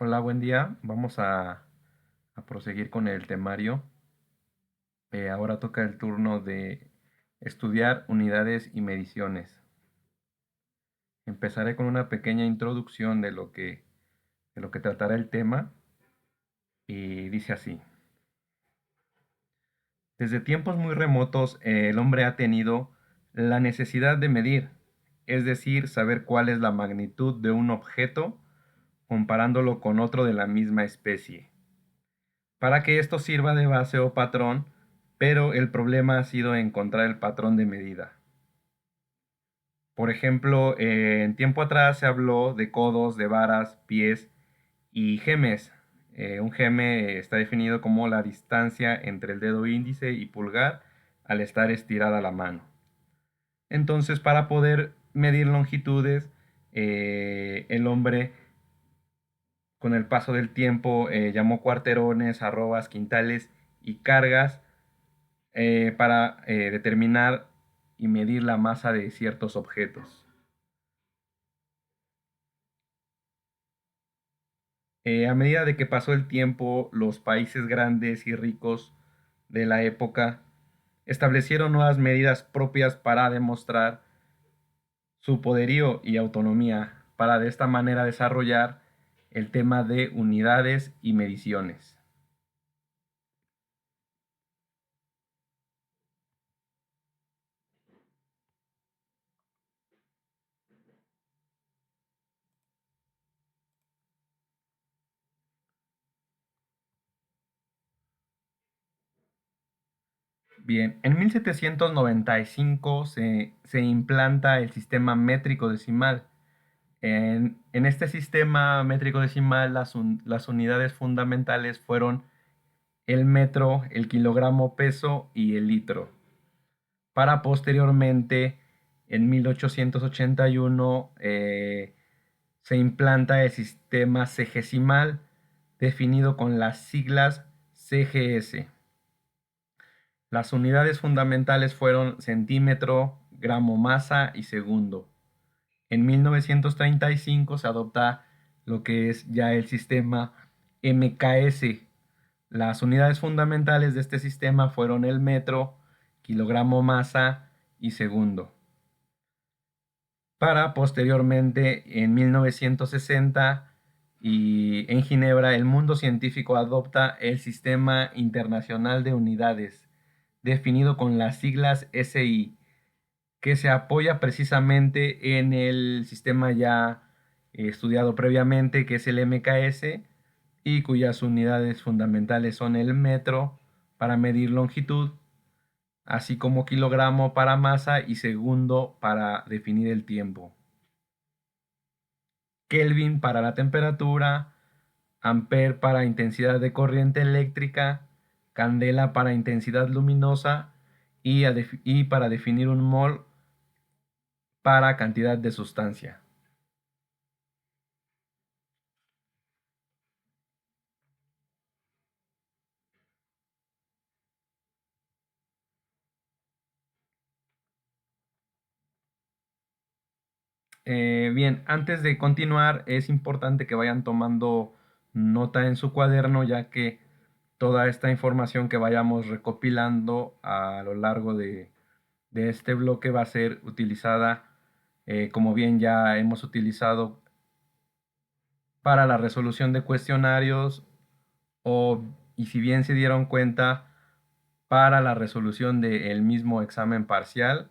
Hola, buen día. Vamos a proseguir con el temario. Ahora toca el turno de estudiar unidades y mediciones. Empezaré con una pequeña introducción de lo que tratará el tema y dice así. Desde tiempos muy remotos, el hombre ha tenido la necesidad de medir, es decir, saber cuál es la magnitud de un objeto comparándolo con otro de la misma especie, para que esto sirva de base o patrón, pero el problema ha sido encontrar el patrón de medida. Por ejemplo, en tiempo atrás se habló de codos, de varas, pies y gemes. Un geme está definido como la distancia entre el dedo índice y pulgar al estar estirada la mano. Entonces, para poder medir longitudes, el hombre con el paso del tiempo llamó cuarterones, arrobas, quintales y cargas para determinar y medir la masa de ciertos objetos. A medida de que pasó el tiempo, los países grandes y ricos de la época establecieron nuevas medidas propias para demostrar su poderío y autonomía, para de esta manera desarrollar el tema de unidades y mediciones. Bien, en 1795 se implanta el sistema métrico decimal. En este sistema métrico decimal las unidades fundamentales fueron el metro, el kilogramo peso y el litro. Para posteriormente, en 1881, se implanta el sistema segesimal definido con las siglas CGS. Las unidades fundamentales fueron centímetro, gramo masa y segundo. En 1935 se adopta lo que es ya el sistema MKS. Las unidades fundamentales de este sistema fueron el metro, kilogramo masa y segundo. Para posteriormente, en 1960 y en Ginebra, el mundo científico adopta el Sistema Internacional de Unidades, definido con las siglas SI, que se apoya precisamente en el sistema ya estudiado previamente, que es el MKS, y cuyas unidades fundamentales son el metro para medir longitud, así como kilogramo para masa y segundo para definir el tiempo. Kelvin para la temperatura, ampere para intensidad de corriente eléctrica, candela para intensidad luminosa y para definir un mol para cantidad de sustancia. Bien, antes de continuar, es importante que vayan tomando nota en su cuaderno, ya que toda esta información que vayamos recopilando a lo largo de este bloque va a ser utilizada, como bien ya hemos utilizado para la resolución de cuestionarios y si bien se dieron cuenta, para la resolución del mismo examen parcial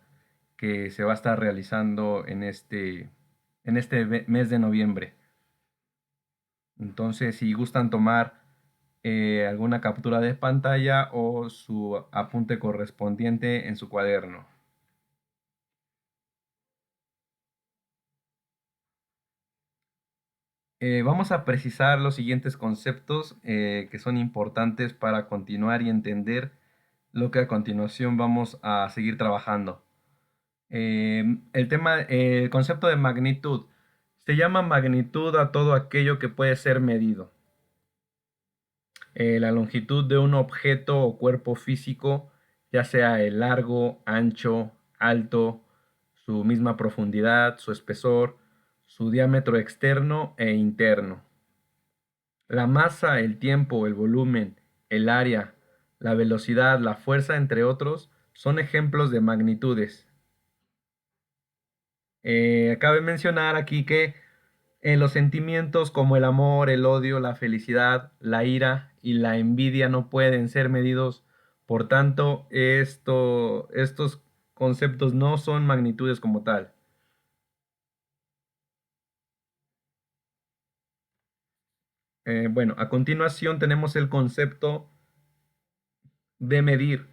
que se va a estar realizando en este mes de noviembre. Entonces, si gustan tomar alguna captura de pantalla o su apunte correspondiente en su cuaderno. Vamos a precisar los siguientes conceptos que son importantes para continuar y entender lo que a continuación vamos a seguir trabajando. El concepto de magnitud. Se llama magnitud a todo aquello que puede ser medido. La longitud de un objeto o cuerpo físico, ya sea el largo, ancho, alto, su misma profundidad, su espesor, su diámetro externo e interno. La masa, el tiempo, el volumen, el área, la velocidad, la fuerza, entre otros, son ejemplos de magnitudes. Cabe mencionar aquí que los sentimientos como el amor, el odio, la felicidad, la ira y la envidia no pueden ser medidos. Por tanto, estos conceptos no son magnitudes como tal. Bueno, a continuación tenemos el concepto de medir.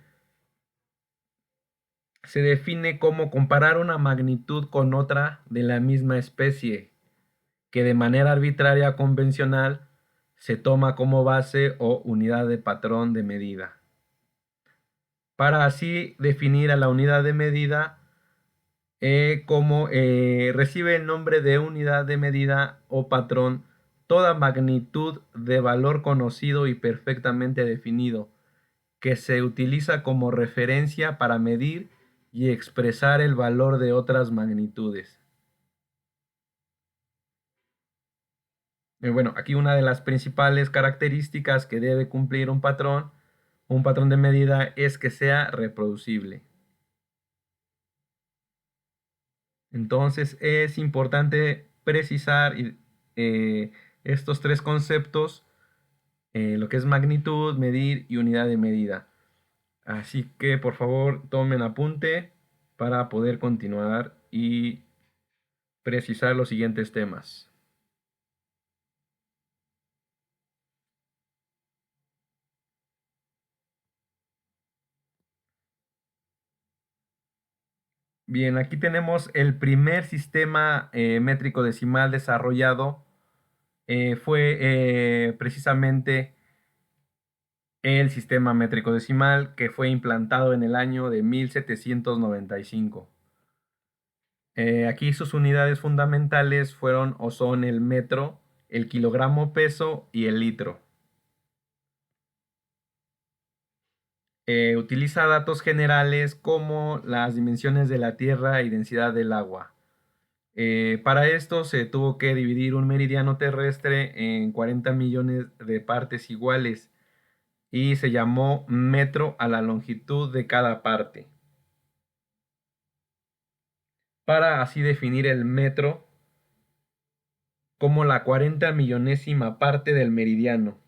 Se define como comparar una magnitud con otra de la misma especie, que de manera arbitraria o convencional se toma como base o unidad de patrón de medida. Para así definir a la unidad de medida como recibe el nombre de unidad de medida o patrón toda magnitud de valor conocido y perfectamente definido, que se utiliza como referencia para medir y expresar el valor de otras magnitudes. Bueno, aquí una de las principales características que debe cumplir un patrón de medida, es que sea reproducible. Entonces es importante precisar estos tres conceptos, lo que es magnitud, medir y unidad de medida. Así que por favor tomen apunte para poder continuar y precisar los siguientes temas. Bien, aquí tenemos el primer sistema métrico decimal desarrollado. Fue precisamente el sistema métrico decimal que fue implantado en el año de 1795. Aquí sus unidades fundamentales fueron o son el metro, el kilogramo peso y el litro. Utiliza datos generales como las dimensiones de la Tierra y densidad del agua. Para esto se tuvo que dividir un meridiano terrestre en 40 millones de partes iguales y se llamó metro a la longitud de cada parte. Para así definir el metro como la 40 millonésima parte del meridiano.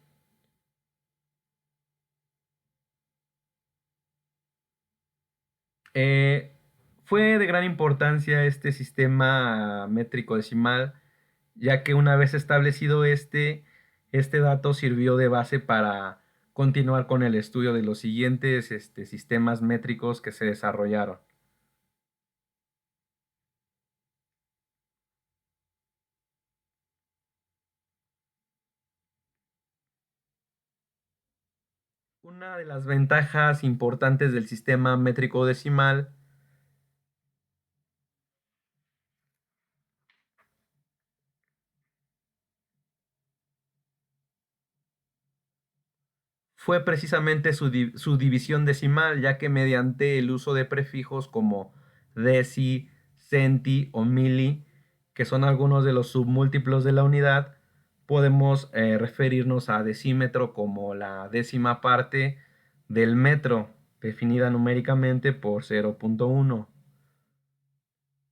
Eh, Fue de gran importancia este sistema métrico decimal, ya que una vez establecido este dato sirvió de base para continuar con el estudio de los siguientes sistemas métricos que se desarrollaron. Una de las ventajas importantes del sistema métrico decimal fue precisamente su división decimal, ya que mediante el uso de prefijos como deci, centi o mili, que son algunos de los submúltiplos de la unidad, podemos referirnos a decímetro como la décima parte del metro, definida numéricamente por 0.1,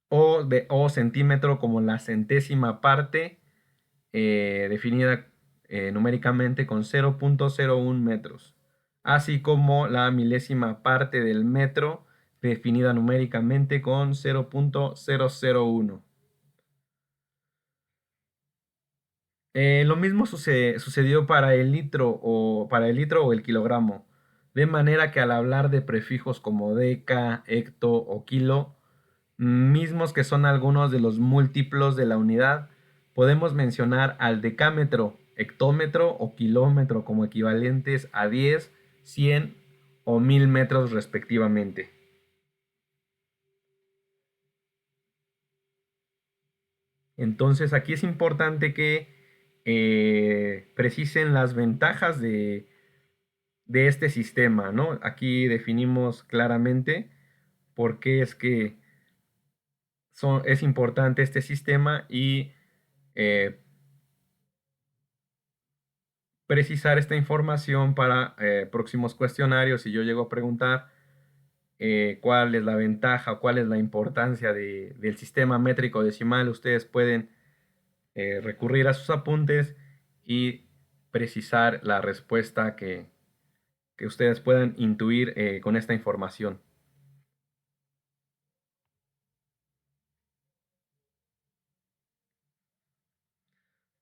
o centímetro como la centésima parte, definida numéricamente con 0.01 metros, así como la milésima parte del metro, definida numéricamente con 0.001. Lo mismo sucedió para el litro o el kilogramo, de manera que al hablar de prefijos como deca, hecto o kilo, mismos que son algunos de los múltiplos de la unidad, podemos mencionar al decámetro, hectómetro o kilómetro como equivalentes a 10, 100 o 1000 metros respectivamente. Entonces aquí es importante que precisen las ventajas de este sistema, ¿no? Aquí definimos claramente por qué es que es importante este sistema y eh, precisar esta información para próximos cuestionarios. Si yo llego a preguntar cuál es la ventaja o cuál es la importancia del sistema métrico decimal, ustedes pueden recurrir a sus apuntes y precisar la respuesta que ustedes puedan intuir con esta información.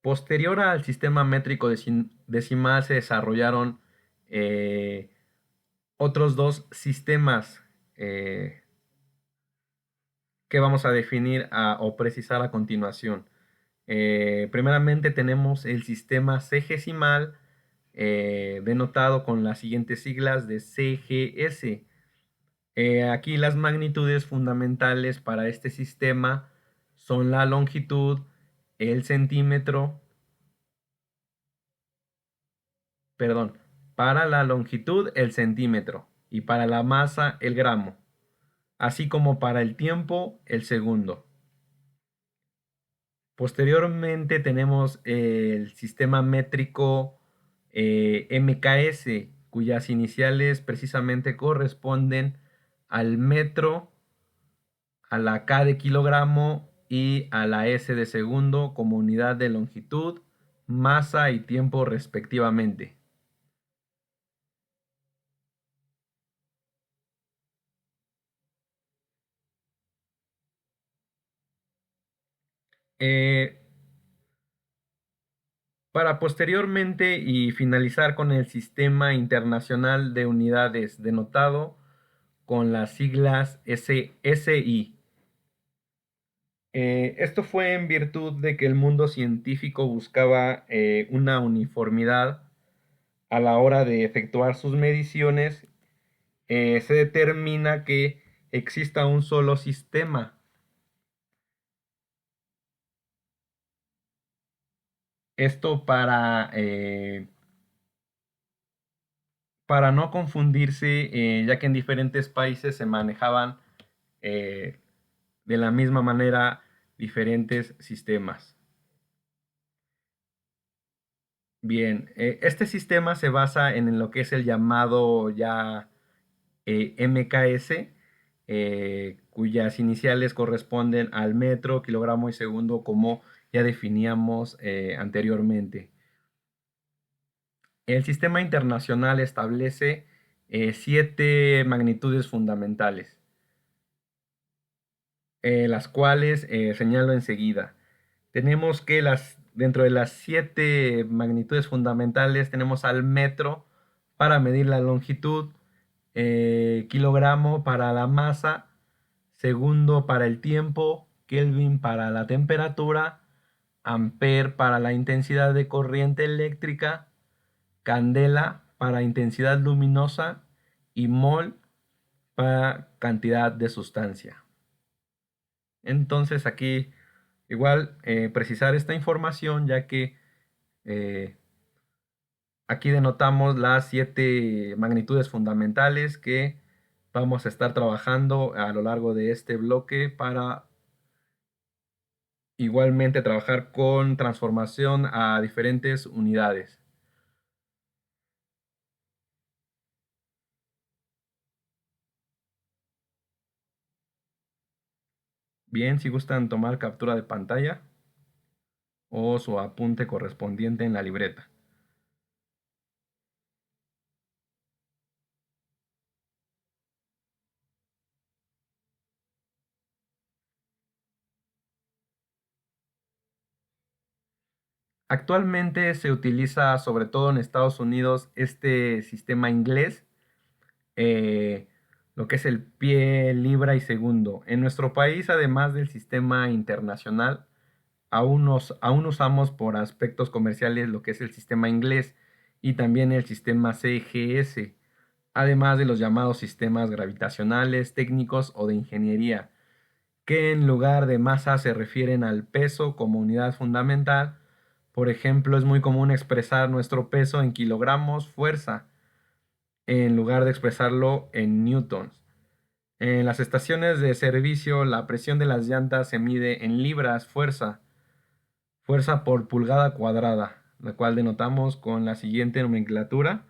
Posterior al sistema métrico decimal se desarrollaron eh, otros dos sistemas que vamos a definir o precisar a continuación. Primeramente tenemos el sistema cgesimal, denotado con las siguientes siglas de CGS. Aquí las magnitudes fundamentales para este sistema son la longitud, el centímetro, perdón, para la longitud el centímetro y para la masa el gramo, así como para el tiempo el segundo. Posteriormente tenemos el sistema métrico MKS, cuyas iniciales precisamente corresponden al metro, a la K de kilogramo y a la S de segundo como unidad de longitud, masa y tiempo respectivamente. Eh, para posteriormente y finalizar con el Sistema Internacional de Unidades, denotado con las siglas SI. Esto fue en virtud de que el mundo científico buscaba una uniformidad a la hora de efectuar sus mediciones. Se determina que exista un solo sistema. Esto para no confundirse, ya que en diferentes países se manejaban eh, de la misma manera diferentes sistemas. Bien, este sistema se basa en lo que es el llamado ya MKS, cuyas iniciales corresponden al metro, kilogramo y segundo, como ya definíamos anteriormente. El sistema internacional establece 7 magnitudes fundamentales, las cuales señalo enseguida. Tenemos que dentro de las 7 magnitudes fundamentales tenemos al metro para medir la longitud, kilogramo para la masa, segundo para el tiempo, Kelvin para la temperatura, ampere para la intensidad de corriente eléctrica, candela para intensidad luminosa y mol para cantidad de sustancia. Entonces aquí igual precisar esta información, ya que aquí denotamos las 7 magnitudes fundamentales que vamos a estar trabajando a lo largo de este bloque para igualmente trabajar con transformación a diferentes unidades. Bien, si gustan tomar captura de pantalla o su apunte correspondiente en la libreta. Actualmente se utiliza sobre todo en Estados Unidos este sistema inglés, eh, lo que es el pie, libra y segundo. En nuestro país, además del sistema internacional, aún usamos por aspectos comerciales lo que es el sistema inglés y también el sistema CGS, además de los llamados sistemas gravitacionales, técnicos o de ingeniería, que en lugar de masa se refieren al peso como unidad fundamental. Por ejemplo, es muy común expresar nuestro peso en kilogramos fuerza en lugar de expresarlo en newtons. En las estaciones de servicio, la presión de las llantas se mide en libras fuerza por pulgada cuadrada. la cual denotamos con la siguiente nomenclatura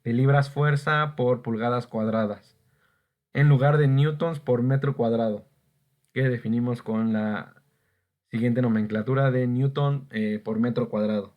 de libras fuerza por pulgadas cuadradas, en lugar de newtons por metro cuadrado, que definimos con la siguiente nomenclatura de newton por metro cuadrado.